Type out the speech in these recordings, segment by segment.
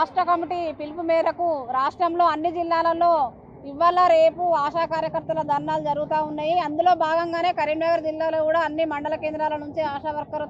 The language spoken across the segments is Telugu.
రాష్ట్ర కమిటీ పిలుపు మేరకు రాష్ట్రంలో అన్ని జిల్లాలలో ఇవాళ రేపు ఆశా కార్యకర్తల ధర్నాలు జరుగుతూ ఉన్నాయి. అందులో భాగంగానే కరీంనగర్ జిల్లాలో కూడా అన్ని మండల కేంద్రాల నుంచి ఆశా వర్కర్లు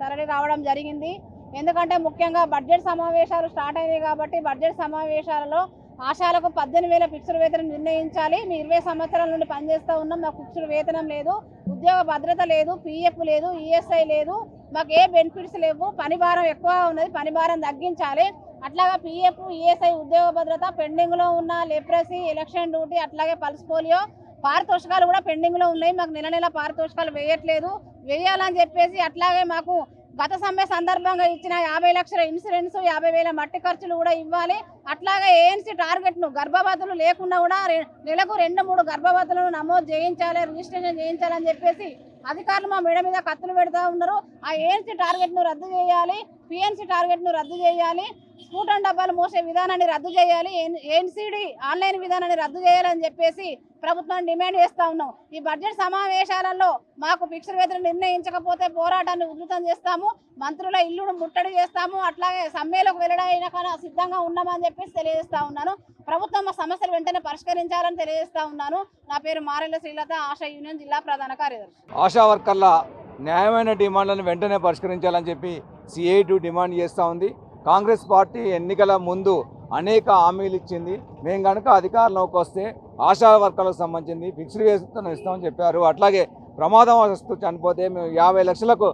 తరలి రావడం జరిగింది. ఎందుకంటే ముఖ్యంగా బడ్జెట్ సమావేశాలు స్టార్ట్ అయినాయి కాబట్టి బడ్జెట్ సమావేశాలలో ఆశాలకు 18,000 ఫిక్స్డ్ వేతనం నిర్ణయించాలి. మేము 20 సంవత్సరాల నుండి పనిచేస్తూ ఉన్నాం, మాకు ఫిక్స్డ్ వేతనం లేదు, ఉద్యోగ భద్రత లేదు, పిఎఫ్ లేదు, ఈఎస్ఐ లేదు, మాకు ఏ బెనిఫిట్స్ లేవు, పని భారం ఎక్కువ ఉన్నది, పని భారం తగ్గించాలి. అట్లాగే పిఎఫ్ ఈఎస్ఐ ఉద్యోగ భద్రత పెండింగ్లో ఉన్న లెప్రసీ ఎలక్షన్ డ్యూటీ అట్లాగే పల్స్ పోలియో పారితోషికాలు కూడా పెండింగ్లో ఉన్నాయి. మాకు నెల నెల పారితోషికాలు వేయట్లేదు, వేయాలని చెప్పేసి అట్లాగే మాకు గత సమ్మె సందర్భంగా ఇచ్చిన 50 లక్షల ఇన్సూరెన్స్ 50,000 మట్టి ఖర్చులు కూడా ఇవ్వాలి. అట్లాగే ఏఎన్సీ టార్గెట్ను గర్భవతులు లేకుండా కూడా నెలకు 2-3 గర్భవతులను నమోదు చేయించాలి, రిజిస్ట్రేషన్ చేయించాలని చెప్పేసి అధికారులు మా మేడ మీద కత్తులు పెడతా ఉన్నారు. ఆ ఏఎన్సీ టార్గెట్ను రద్దు చేయాలి, పిఎన్సీ టార్గెట్ను రద్దు చేయాలి, స్కూటర్ డబ్బాలు మోసే విధానాన్ని రద్దు చేయాలి, ఎన్సీడీ ఆన్లైన్ విధానాన్ని రద్దు చేయాలని చెప్పేసి ప్రభుత్వాన్ని డిమాండ్ చేస్తూ ఉన్నాం. ఈ బడ్జెట్ సమావేశాలలో మాకు ఫిక్స్డ్ వేతనం నిర్ణయించకపోతే పోరాటాన్ని ఉధృతం చేస్తాము, మంత్రుల ఇల్లును ముట్టడి చేస్తాము, అట్లాగే సమ్మెలకు వెళ్ళడానికి సిద్ధంగా ఉన్నామని చెప్పేసి తెలియజేస్తా ఉన్నాను. ప్రభుత్వం మా సమస్యలు వెంటనే పరిష్కరించాలని తెలియజేస్తా ఉన్నాను. నా పేరు మారెల్ల శ్రీలత, ఆశా యూనియన్ జిల్లా ప్రధాన కార్యదర్శి. ఆశా వర్కర్ల న్యాయమైన డిమాండ్లను వెంటనే పరిష్కరించాలని చెప్పి సిఐటి డిమాండ్ చేస్తూ ఉంది. కాంగ్రెస్ పార్టీ ఎన్నికల ముందు అనేక హామీలు ఇచ్చింది. మేము కనుక అధికారంలోకి వస్తే ఆశా వర్కర్లకు సంబంధించింది ఫిక్స్డ్ వేతనం ఇస్తామని చెప్పారు. అట్లాగే ప్రమాదం వస్తూ చనిపోతే మేము 50 లక్షలకు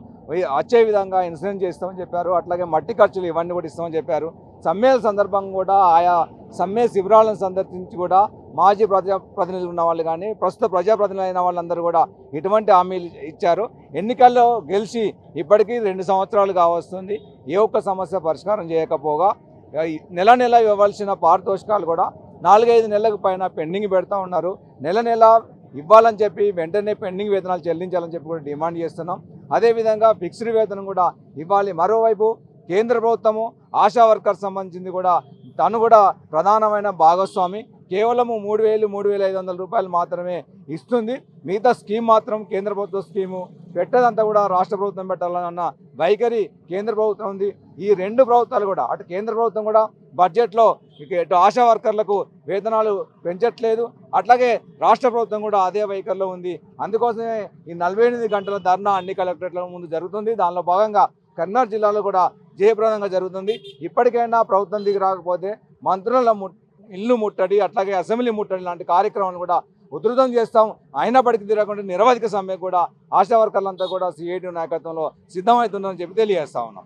వచ్చే విధంగా ఇన్సూరెన్స్ చేస్తామని చెప్పారు. అట్లాగే మట్టి ఖర్చులు ఇవన్నీ కూడా ఇస్తామని చెప్పారు. సమ్మెల సందర్భంగా కూడా ఆయా సమ్మె శిబిరాలను సందర్శించి కూడా మాజీ ప్రజాప్రతినిధులు ఉన్న వాళ్ళు కానీ ప్రస్తుత ప్రజాప్రతినిధులు అయిన వాళ్ళందరూ కూడా ఇటువంటి హామీలు ఇచ్చారు. ఎన్నికల్లో గెలిచి ఇప్పటికీ 2 సంవత్సరాలు కావస్తుంది. ఏ ఒక్క సమస్య పరిష్కారం చేయకపోగా నెల నెల ఇవ్వాల్సిన పారితోషికాలు కూడా 4-5 నెలలకు పైన పెండింగ్ పెడతా ఉన్నారు. నెల నెల ఇవ్వాలని చెప్పి వెంటనే పెండింగ్ వేతనాలు చెల్లించాలని చెప్పి కూడా డిమాండ్ చేస్తున్నాం. అదేవిధంగా ఫిక్స్డ్ వేతనం కూడా ఇవ్వాలి. మరోవైపు కేంద్ర ప్రభుత్వము ఆశా వర్కర్ సంబంధించింది కూడా తను కూడా ప్రధానమైన భాగస్వామి. కేవలము 3,000-3,500 రూపాయలు మాత్రమే ఇస్తుంది. మిగతా స్కీమ్ మాత్రం కేంద్ర ప్రభుత్వ స్కీము పెట్టదంతా కూడా రాష్ట్ర ప్రభుత్వం పెట్టాలన్న వైఖరి కేంద్ర ప్రభుత్వం ఉంది. ఈ 2 ప్రభుత్వాలు కూడా అటు కేంద్ర ప్రభుత్వం కూడా బడ్జెట్లో ఇటు ఆశా వర్కర్లకు వేతనాలు పెంచట్లేదు, అట్లాగే రాష్ట్ర ప్రభుత్వం కూడా అదే వైఖరిలో ఉంది. అందుకోసమే ఈ 48 గంటల ధర్నా అన్ని కలెక్టరేట్ల ముందు జరుగుతుంది. దానిలో భాగంగా కరీంనగర్ జిల్లాలో కూడా జయప్రదంగా జరుగుతుంది. ఇప్పటికైనా ప్రభుత్వం దిగి రాకపోతే మంత్రుల ఇల్లు ముట్టడి అట్లాగే అసెంబ్లీ ముట్టడి లాంటి కార్యక్రమాలను కూడా ఉధృతం చేస్తాం. అయినప్పటికీ తిరగకుండా నిరవధిక సమ్మె కూడా ఆశా వర్కర్లంతా కూడా సిఐటి నాయకత్వంలో సిద్ధమవుతుందని చెప్పి తెలియజేస్తా ఉన్నాం.